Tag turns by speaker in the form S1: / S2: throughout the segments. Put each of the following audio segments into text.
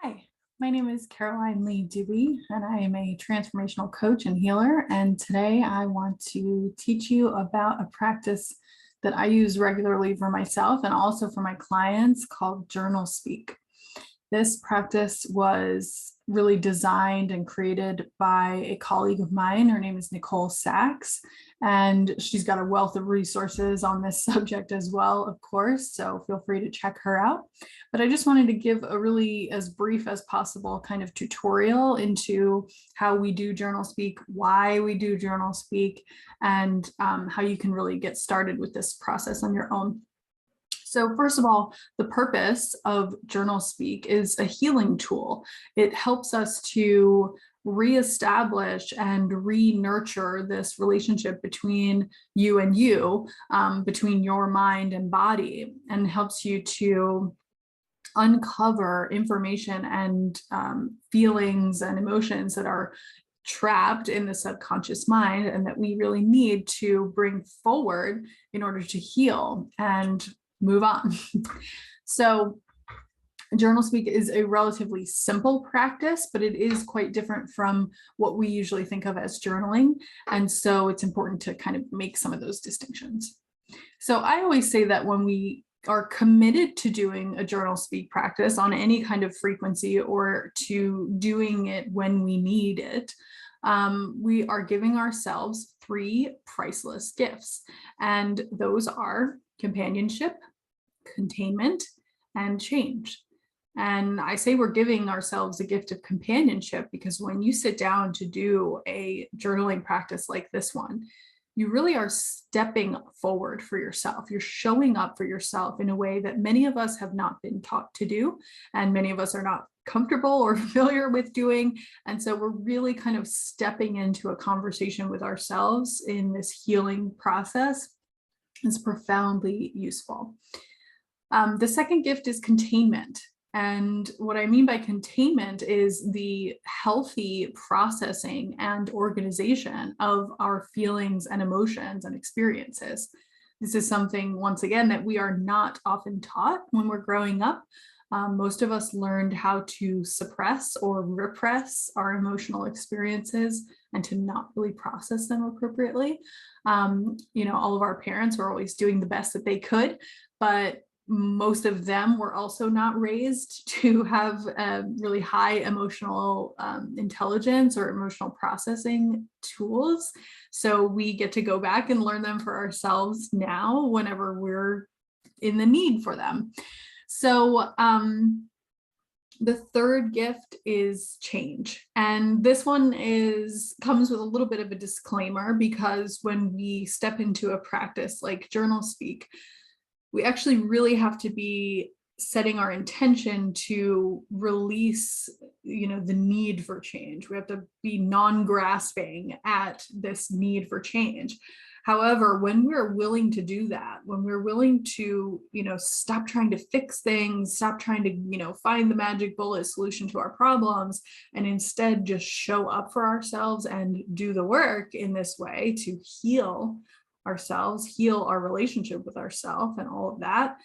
S1: Hi, my name is Caroline Lee Dewey, and I am a transformational coach and healer. And today I want to teach you about a practice that I use regularly for myself and also for my clients called JournalSpeak. This practice was really designed and created by a colleague of mine. Her name is Nicole Sachs, and she's got a wealth of resources on this subject as well, of course, so feel free to check her out. But I just wanted to give a really as brief as possible kind of tutorial into how we do JournalSpeak, why we do JournalSpeak, and how you can really get started with this process on your own. So first of all, the purpose of JournalSpeak is a healing tool. It helps us to reestablish and re-nurture this relationship between you and you, between your mind and body, and helps you to uncover information and feelings and emotions that are trapped in the subconscious mind and that we really need to bring forward in order to heal and move on. So JournalSpeak is a relatively simple practice, but it is quite different from what we usually think of as journaling. And so it's important to kind of make some of those distinctions. So I always say that when we are committed to doing a JournalSpeak practice on any kind of frequency or to doing it when we need it, we are giving ourselves 3 priceless gifts. And those are companionship, containment, and change. And I say we're giving ourselves a gift of companionship because when you sit down to do a journaling practice like this one, you really are stepping forward for yourself. You're showing up for yourself in a way that many of us have not been taught to do, and many of us are not comfortable or familiar with doing. And so we're really kind of stepping into a conversation with ourselves in this healing process. It's profoundly useful. The second gift is containment. And what I mean by containment is the healthy processing and organization of our feelings and emotions and experiences. This is something, once again, that we are not often taught when we're growing up. Most of us learned how to suppress or repress our emotional experiences and to not really process them appropriately. All of our parents were always doing the best that they could, but most of them were also not raised to have really high emotional intelligence or emotional processing tools. So we get to go back and learn them for ourselves now whenever we're in the need for them. So the third gift is change. And this one comes with a little bit of a disclaimer because when we step into a practice like JournalSpeak, we actually really have to be setting our intention to release, the need for change. We have to be non-grasping at this need for change. However, when we're willing to do that, when we're willing to, stop trying to fix things, stop trying to, find the magic bullet solution to our problems, and instead just show up for ourselves and do the work in this way to heal ourselves, heal our relationship with ourselves and all of that,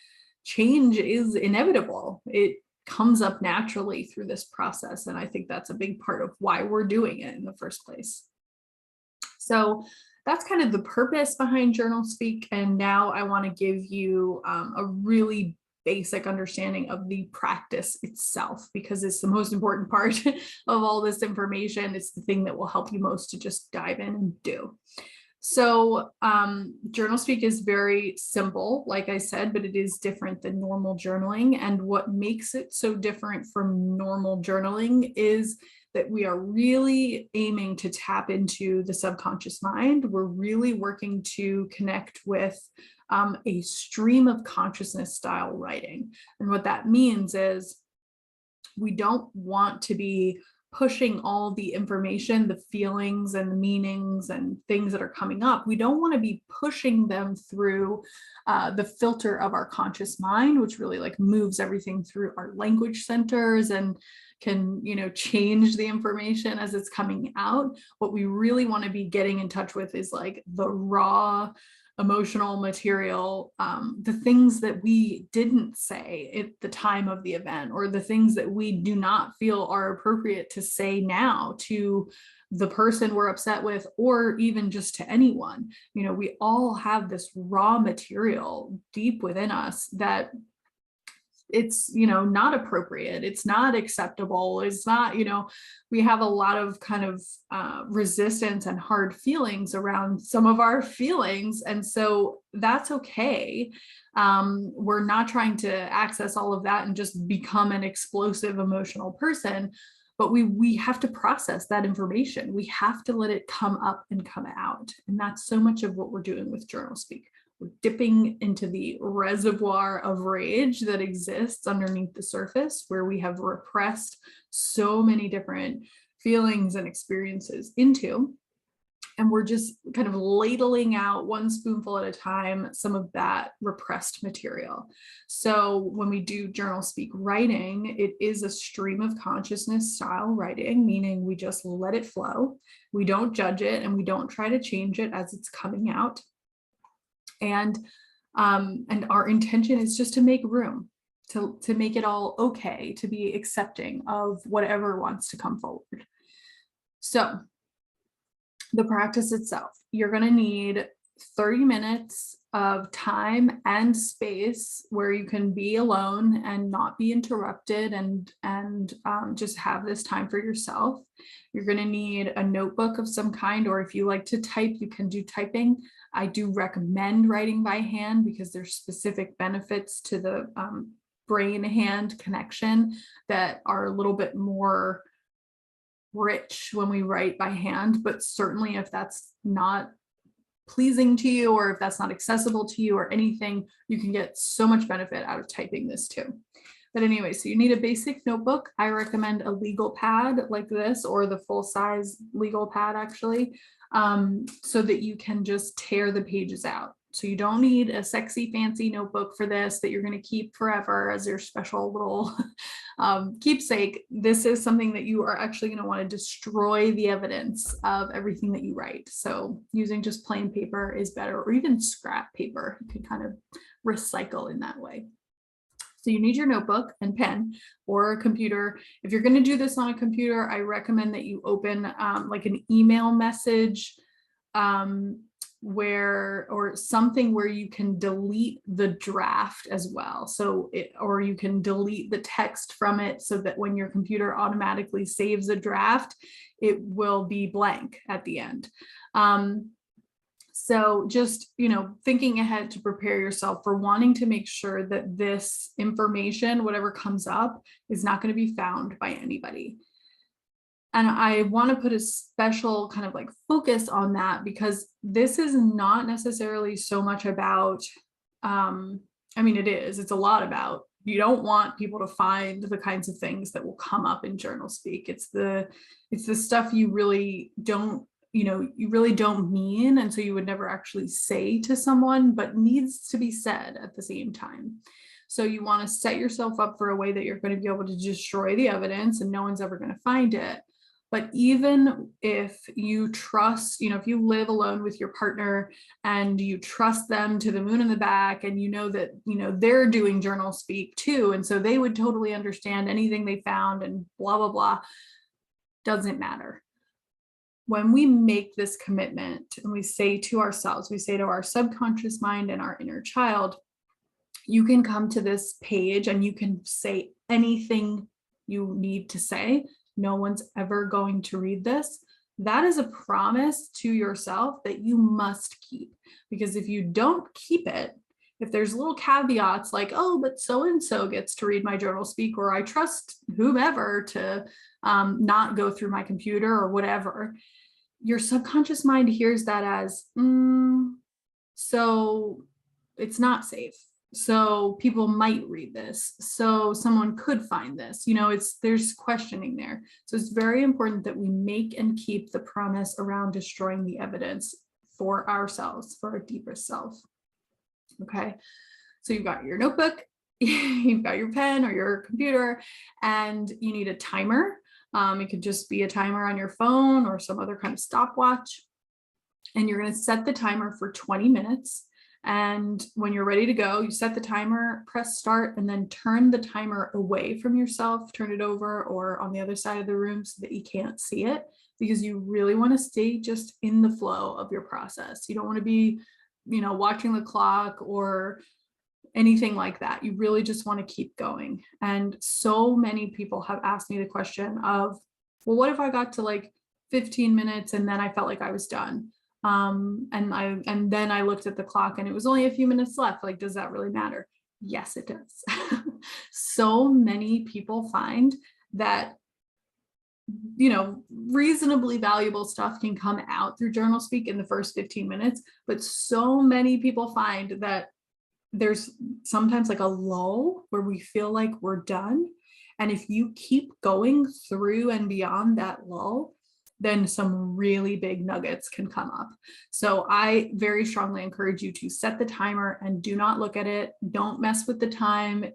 S1: change is inevitable. It comes up naturally through this process. And I think that's a big part of why we're doing it in the first place. So that's kind of the purpose behind JournalSpeak. And now I want to give you a really basic understanding of the practice itself, because it's the most important part of all this information. It's the thing that will help you most to just dive in and do. So JournalSpeak is very simple, like I said, but it is different than normal journaling. And what makes it so different from normal journaling is that we are really aiming to tap into the subconscious mind. We're really working to connect with a stream of consciousness style writing. And what that means is we don't want to be pushing all the information, the feelings and the meanings and things that are coming up. We don't want to be pushing them through the filter of our conscious mind, which really moves everything through our language centers and can, change the information as it's coming out. What we really want to be getting in touch with is the raw emotional material, the things that we didn't say at the time of the event, or the things that we do not feel are appropriate to say now to the person we're upset with, or even just to anyone. You know, we all have this raw material deep within us that it's, you know, not appropriate, it's not acceptable, it's not, you know, we have a lot of kind of resistance and hard feelings around some of our feelings, and so that's okay. We're not trying to access all of that and just become an explosive emotional person, but we have to process that information. We have to let it come up and come out, and that's so much of what we're doing with JournalSpeak. We're dipping into the reservoir of rage that exists underneath the surface, where we have repressed so many different feelings and experiences into. And we're just kind of ladling out one spoonful at a time some of that repressed material. So when we do JournalSpeak writing, it is a stream of consciousness style writing, meaning we just let it flow. We don't judge it, and we don't try to change it as it's coming out. And our intention is just to make room, to make it all okay, to be accepting of whatever wants to come forward. So the practice itself, you're going to need 30 minutes of time and space where you can be alone and not be interrupted, and just have this time for yourself. You're going to need a notebook of some kind, or if you like to type, you can do typing. I do recommend writing by hand because there's specific benefits to the brain-hand connection that are a little bit more rich when we write by hand. But certainly if that's not pleasing to you, or if that's not accessible to you or anything, you can get so much benefit out of typing this too. But anyway, so you need a basic notebook. I recommend a legal pad like this, or the full-size legal pad actually, so that you can just tear the pages out. So you don't need a sexy fancy notebook for this that you're going to keep forever as your special little keepsake. This is something that you are actually going to want to destroy the evidence of everything that you write. So using just plain paper is better, or even scrap paper. You can kind of recycle in that way. So you need your notebook and pen, or a computer. If you're going to do this on a computer, I recommend that you open like an email message or something where you can delete the draft as well. So or you can delete the text from it, so that when your computer automatically saves a draft, it will be blank at the end. So just, you know, thinking ahead to prepare yourself for wanting to make sure that this information, whatever comes up, is not going to be found by anybody. And I want to put a special kind of like focus on that, because this is not necessarily so much about, I mean, it's a lot about, you don't want people to find the kinds of things that will come up in JournalSpeak. It's the stuff you really don't, you really don't mean. And so you would never actually say to someone, but needs to be said at the same time. So you want to set yourself up for a way that you're going to be able to destroy the evidence and no one's ever going to find it. But even if you trust, if you live alone with your partner and you trust them to the moon and the back, and you know that, they're doing JournalSpeak too, and so they would totally understand anything they found and blah, blah, blah, doesn't matter. When we make this commitment and we say to ourselves, we say to our subconscious mind and our inner child, you can come to this page and you can say anything you need to say. No one's ever going to read this. That is a promise to yourself that you must keep, because if you don't keep it, if there's little caveats like, oh, but so-and-so gets to read my JournalSpeak, or I trust whomever to not go through my computer or whatever, your subconscious mind hears that as, so it's not safe. So people might read this. So someone could find this, there's questioning there. So it's very important that we make and keep the promise around destroying the evidence for ourselves, for our deepest self. Okay. So you've got your notebook, you've got your pen or your computer, and you need a timer. It could just be a timer on your phone or some other kind of stopwatch. And you're going to set the timer for 20 minutes. And when you're ready to go, you set the timer, press start, and then turn the timer away from yourself, turn it over or on the other side of the room so that you can't see it, because you really want to stay just in the flow of your process. You don't want to be, watching the clock or anything like that. You really just want to keep going. And so many people have asked me the question of, well, what if I got to like 15 minutes and then I felt like I was done? And then I looked at the clock and it was only a few minutes left. Like, does that really matter? Yes, it does. So many people find that, reasonably valuable stuff can come out through JournalSpeak in the first 15 minutes, but so many people find that there's sometimes like a lull where we feel like we're done. And if you keep going through and beyond that lull, then some really big nuggets can come up. So I very strongly encourage you to set the timer and do not look at it. Don't mess with the time.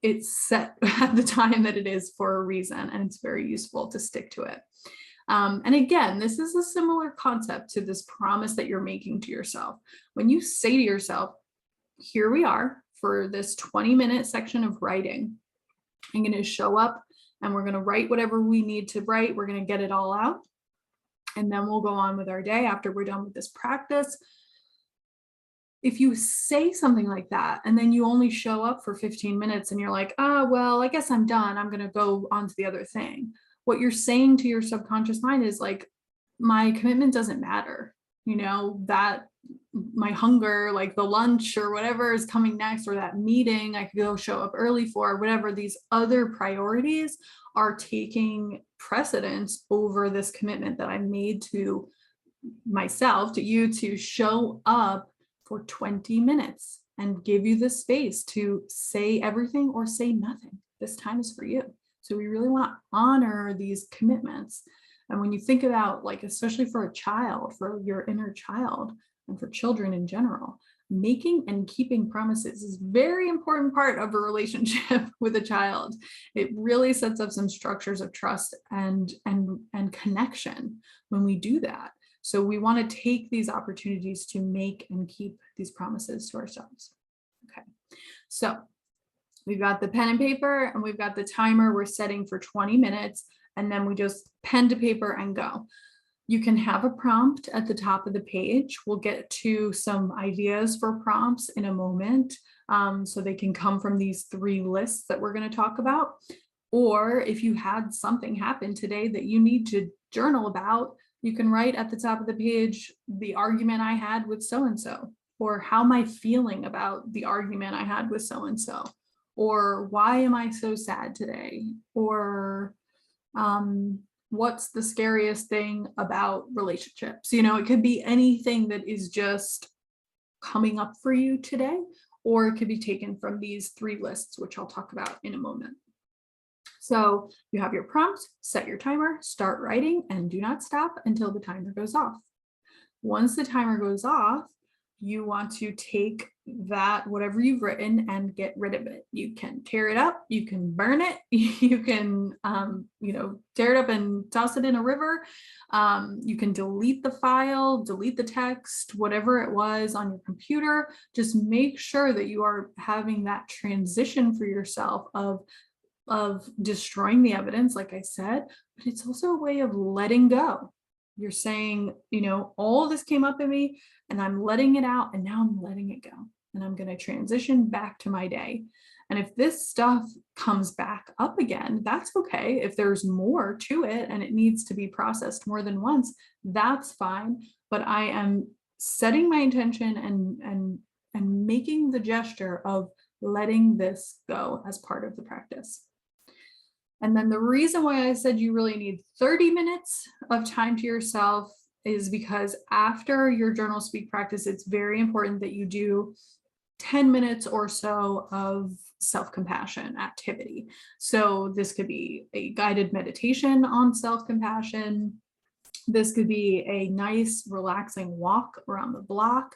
S1: It's set at the time that it is for a reason, and it's very useful to stick to it. And again, this is a similar concept to this promise that you're making to yourself. When you say to yourself, here we are for this 20-minute section of writing, I'm going to show up and we're going to write whatever we need to write. We're going to get it all out. And then we'll go on with our day after we're done with this practice. If you say something like that, and then you only show up for 15 minutes and you're like, oh, well, I guess I'm done. I'm going to go on to the other thing. What you're saying to your subconscious mind is like, my commitment doesn't matter. That my hunger, like the lunch or whatever is coming next, or that meeting I could go show up early for, whatever, these other priorities are taking precedence over this commitment that I made to myself, to you, to show up for 20 minutes and give you the space to say everything or say nothing. This time is for you. So we really want to honor these commitments. And when you think about, like, especially for a child, for your inner child, and for children in general, making and keeping promises is a very important part of a relationship with a child. It really sets up some structures of trust and connection when we do that. So we want to take these opportunities to make and keep these promises to ourselves. Okay, so we've got the pen and paper and we've got the timer we're setting for 20 minutes, and then we just pen to paper and go. You can have a prompt at the top of the page. We'll get to some ideas for prompts in a moment, so they can come from these 3 lists that we're going to talk about. Or if you had something happen today that you need to journal about, you can write at the top of the page, the argument I had with so-and-so, or how am I feeling about the argument I had with so-and-so, or why am I so sad today, or what's the scariest thing about relationships? It could be anything that is just coming up for you today, or it could be taken from these 3 lists, which I'll talk about in a moment. So you have your prompt, set your timer, start writing, and do not stop until the timer goes off. Once the timer goes off, you want to take that, whatever you've written, and get rid of it. You can tear it up, you can burn it, you can, tear it up and toss it in a river. You can delete the file, delete the text, whatever it was on your computer. Just make sure that you are having that transition for yourself of destroying the evidence, like I said, but it's also a way of letting go. You're saying, all this came up in me and I'm letting it out, and now I'm letting it go. And I'm going to transition back to my day. And if this stuff comes back up again, that's okay. If there's more to it and it needs to be processed more than once, that's fine. But I am setting my intention and making the gesture of letting this go as part of the practice. And then the reason why I said you really need 30 minutes of time to yourself is because after your JournalSpeak practice, it's very important that you do 10 minutes or so of self-compassion activity. So this could be a guided meditation on self-compassion. This could be a nice, relaxing walk around the block.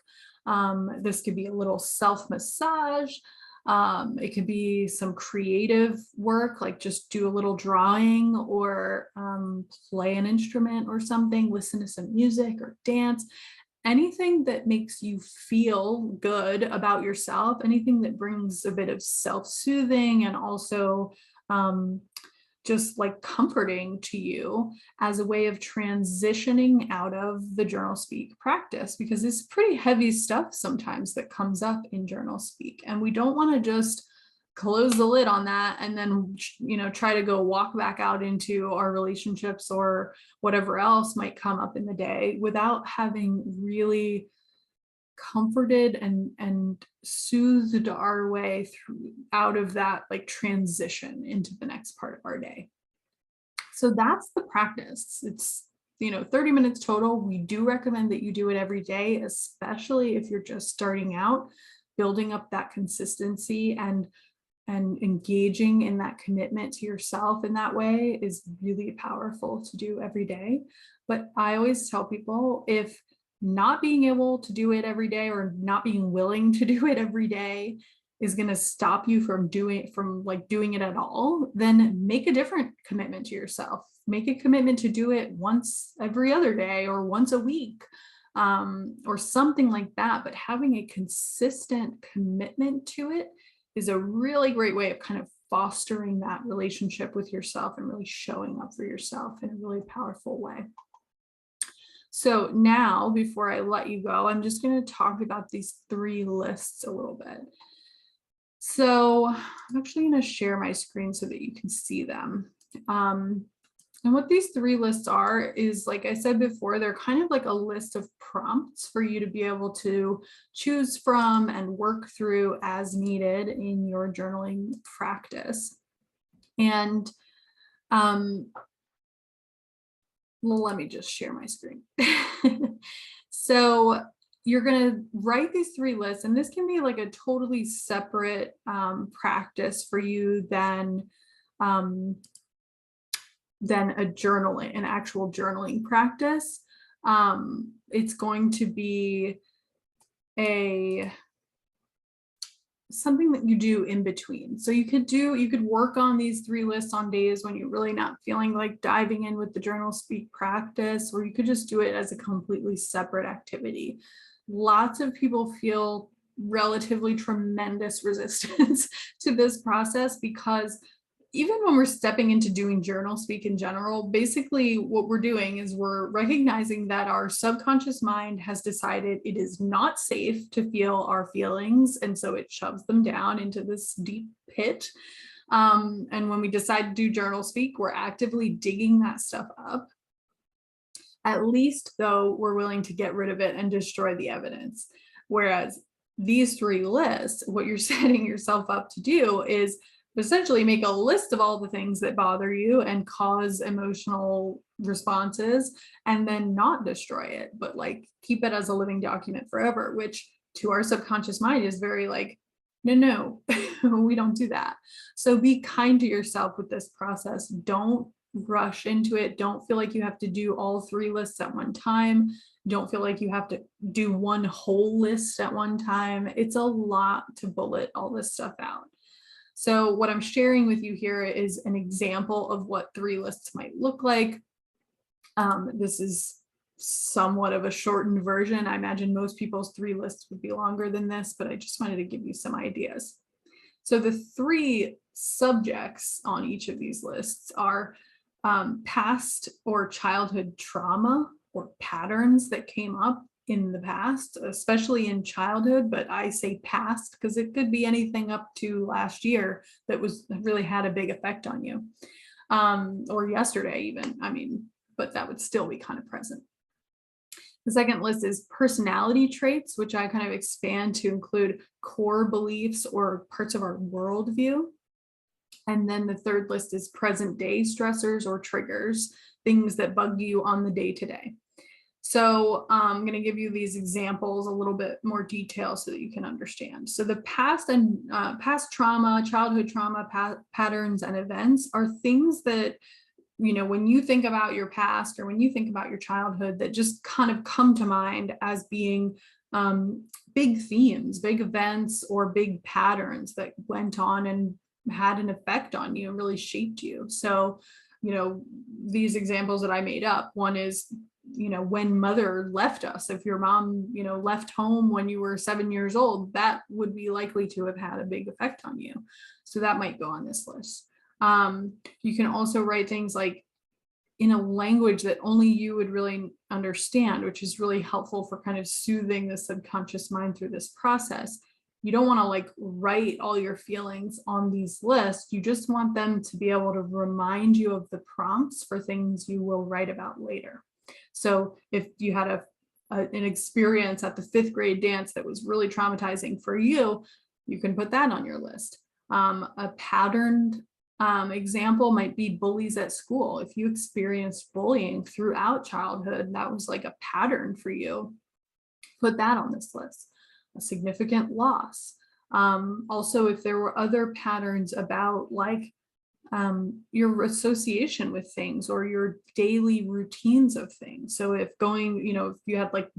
S1: This could be a little self-massage. It could be some creative work, like just do a little drawing or play an instrument or something, listen to some music or dance. anything that makes you feel good about yourself, anything that brings a bit of self-soothing and also just like comforting to you as a way of transitioning out of the journal speak practice, because it's pretty heavy stuff sometimes that comes up in journal speak. And we don't want to just close the lid on that and then, try to go walk back out into our relationships or whatever else might come up in the day without having really comforted and soothed our way through out of that like transition into the next part of our day. So that's the practice. It's 30 minutes total. We do recommend that you do it every day, especially if you're just starting out. Building up that consistency and engaging in that commitment to yourself in that way is really powerful to do every day. But I always tell people, if not being able to do it every day or not being willing to do it every day is going to stop you from doing it at all, then make a different commitment to yourself. Make a commitment to do it once every other day or once a week, or something like that. But having a consistent commitment to it is a really great way of kind of fostering that relationship with yourself and really showing up for yourself in a really powerful way. So now, before I let you go, I'm just going to talk about these 3 lists a little bit. So I'm actually going to share my screen so that you can see them. And what these 3 lists are is, like I said before, they're kind of like a list of prompts for you to be able to choose from and work through as needed in your journaling practice. And well, let me just share my screen. So you're going to write these 3 lists, and this can be like a totally separate practice for you than an actual journaling practice. It's going to be something that you do in between. So you could work on these 3 lists on days when you're really not feeling like diving in with the journal speak practice, or you could just do it as a completely separate activity. Lots of people feel relatively tremendous resistance to this process, because even when we're stepping into doing journal speak in general, basically what we're doing is we're recognizing that our subconscious mind has decided it is not safe to feel our feelings. And so it shoves them down into this deep pit. And when we decide to do journal speak, we're actively digging that stuff up. At least, though, we're willing to get rid of it and destroy the evidence. Whereas these 3 lists, what you're setting yourself up to do is essentially make a list of all the things that bother you and cause emotional responses, and then not destroy it, but like keep it as a living document forever, which to our subconscious mind is very like, no, we don't do that. So be kind to yourself with this process. Don't rush into it. Don't feel like you have to do all 3 lists at one time. Don't feel like you have to do one whole list at one time. It's a lot to bullet all this stuff out. So what I'm sharing with you here is an example of what 3 lists might look like. This is somewhat of a shortened version. I imagine most people's 3 lists would be longer than this, but I just wanted to give you some ideas. So the 3 subjects on each of these lists are past or childhood trauma or patterns that came up in the past, especially in childhood, but I say past because it could be anything up to last year that really had a big effect on you, or yesterday even, but that would still be kind of present. The second list is personality traits, which I kind of expand to include core beliefs or parts of our worldview. And then the third list is present day stressors or triggers, things that bug you on the day-to-day. So I'm going to give you these examples a little bit more detail so that you can understand. So the past trauma, childhood trauma, patterns and events are things that, when you think about your past or when you think about your childhood, that just kind of come to mind as being big themes, big events, or big patterns that went on and had an effect on you and really shaped you. So, these examples that I made up, one is when mother left us. If your mom, left home when you were 7 years old, that would be likely to have had a big effect on you. So that might go on this list. You can also write things like in a language that only you would really understand, which is really helpful for kind of soothing the subconscious mind through this process. You don't want to like write all your feelings on these lists. You just want them to be able to remind you of the prompts for things you will write about later. So if you had an experience at the 5th grade dance that was really traumatizing for you, you can put that on your list. A patterned example might be bullies at school. If you experienced bullying throughout childhood, that was like a pattern for you, put that on this list. A significant loss. Also, if there were other patterns about like your association with things or your daily routines of things. So if if you had like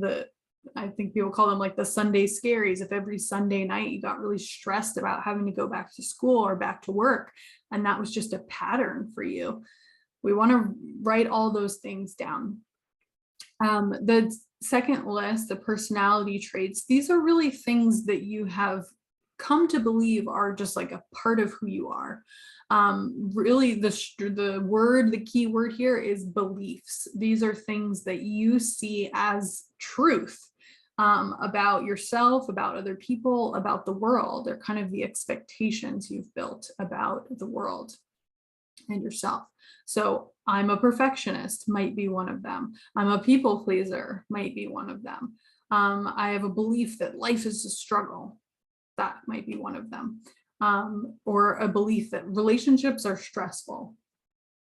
S1: I think people call them like the Sunday scaries. If every Sunday night you got really stressed about having to go back to school or back to work, and that was just a pattern for you, we want to write all those things down. The second list, the personality traits, these are really things that you have come to believe are just like a part of who you are. Really, the key word here is beliefs. These are things that you see as truth about yourself, about other people, about the world. They're kind of the expectations you've built about the world and yourself. So I'm a perfectionist might be one of them. I'm a people pleaser might be one of them. I have a belief that life is a struggle. That might be one of them. Or a belief that relationships are stressful,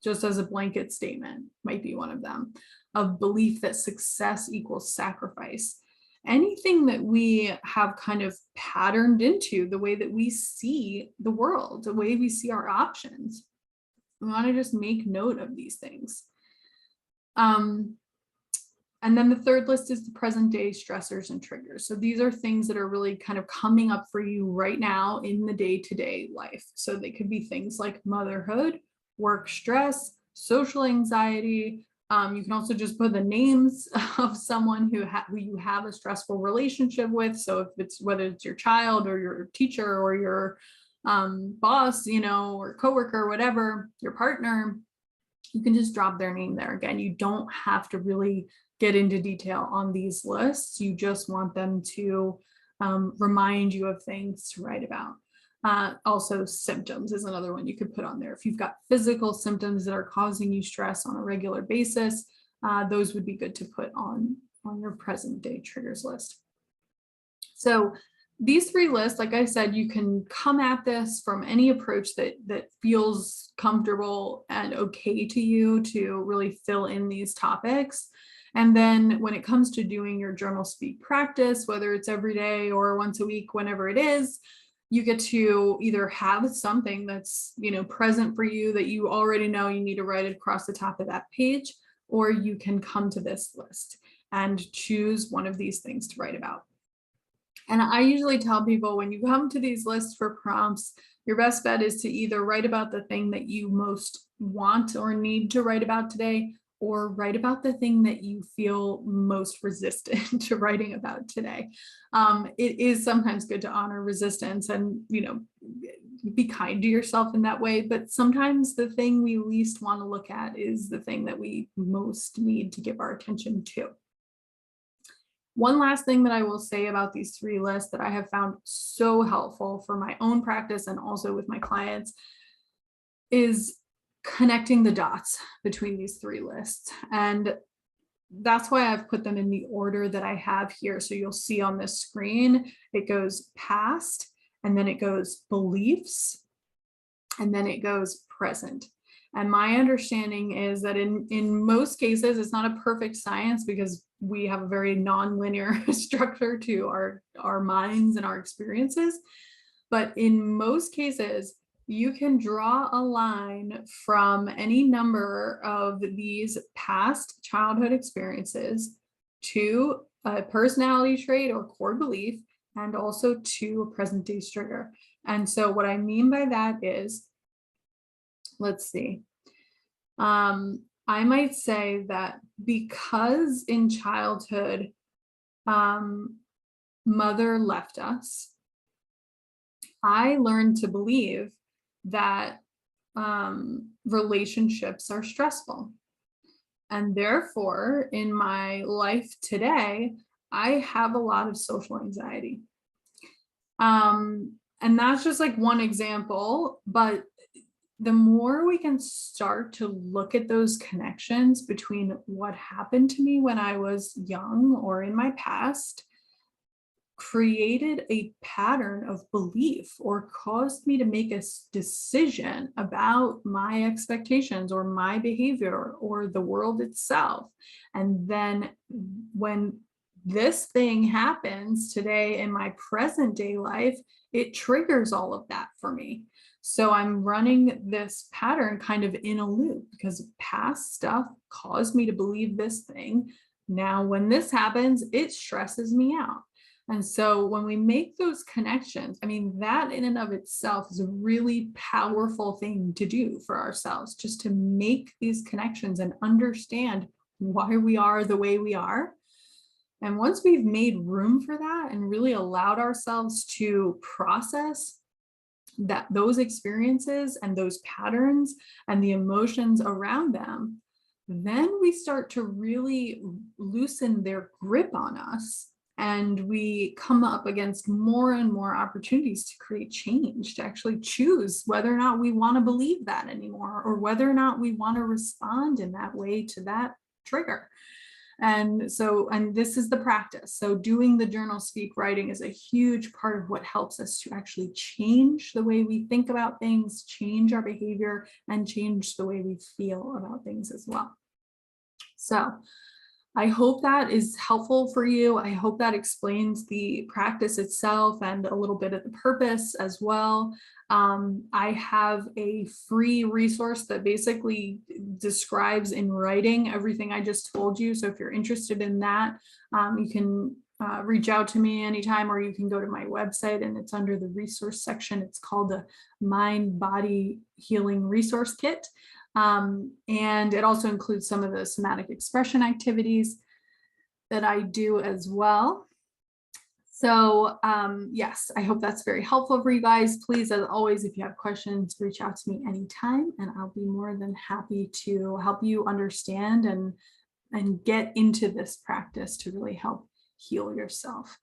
S1: just as a blanket statement, might be one of them. A belief that success equals sacrifice. Anything that we have kind of patterned into the way that we see the world, the way we see our options. We want to just make note of these things. And then the third list is the present day stressors and triggers. So these are things that are really kind of coming up for you right now in the day-to-day life. So they could be things like motherhood, work stress, social anxiety. You can also just put the names of someone who you have a stressful relationship with. So if whether it's your child or your teacher or your boss, or coworker, or whatever, your partner, you can just drop their name there. Again, you don't have to really get into detail on these lists. You just want them to remind you of things to write about. Also, symptoms is another one you could put on there. If you've got physical symptoms that are causing you stress on a regular basis, those would be good to put on your present day triggers list. So these 3 lists, like I said, you can come at this from any approach that feels comfortable and okay to you to really fill in these topics. And then when it comes to doing your JournalSpeak practice, whether it's every day or once a week, whenever it is, you get to either have something that's, present for you that you already know you need to write it across the top of that page, or you can come to this list and choose one of these things to write about. And I usually tell people when you come to these lists for prompts, your best bet is to either write about the thing that you most want or need to write about today, or write about the thing that you feel most resistant to writing about today. It is sometimes good to honor resistance and, be kind to yourself in that way. But sometimes the thing we least want to look at is the thing that we most need to give our attention to. One last thing that I will say about these 3 lists that I have found so helpful for my own practice and also with my clients is connecting the dots between these 3 lists. And that's why I've put them in the order that I have here. So you'll see on this screen, it goes past, and then it goes beliefs, and then it goes present. And my understanding is that in most cases, it's not a perfect science because we have a very nonlinear structure to our minds and our experiences. But in most cases, you can draw a line from any number of these past childhood experiences to a personality trait or core belief, and also to a present day trigger. And so what I mean by that is, let's see. I might say that because in childhood, mother left us, I learned to believe that relationships are stressful. And therefore, in my life today, I have a lot of social anxiety. And that's just like one example, but the more we can start to look at those connections between what happened to me when I was young or in my past, created a pattern of belief or caused me to make a decision about my expectations or my behavior or the world itself. And then when this thing happens today in my present day life, it triggers all of that for me. So I'm running this pattern kind of in a loop because past stuff caused me to believe this thing. Now, when this happens, it stresses me out. And so when we make those connections, I mean, that in and of itself is a really powerful thing to do for ourselves, just to make these connections and understand why we are the way we are. And once we've made room for that and really allowed ourselves to process that those experiences and those patterns and the emotions around them, then we start to really loosen their grip on us. And we come up against more and more opportunities to create change, to actually choose whether or not we want to believe that anymore, or whether or not we want to respond in that way to that trigger. And this is the practice. So doing the journal speak writing is a huge part of what helps us to actually change the way we think about things, change our behavior, and change the way we feel about things as well. So I hope that is helpful for you. I hope that explains the practice itself and a little bit of the purpose as well. I have a free resource that basically describes in writing everything I just told you. So if you're interested in that, you can reach out to me anytime, or you can go to my website and it's under the resource section. It's called the Mind Body Healing Resource Kit. And it also includes some of the somatic expression activities that I do as well. So yes, I hope that's very helpful for you guys. Please, as always, if you have questions, reach out to me anytime, and I'll be more than happy to help you understand and get into this practice to really help heal yourself.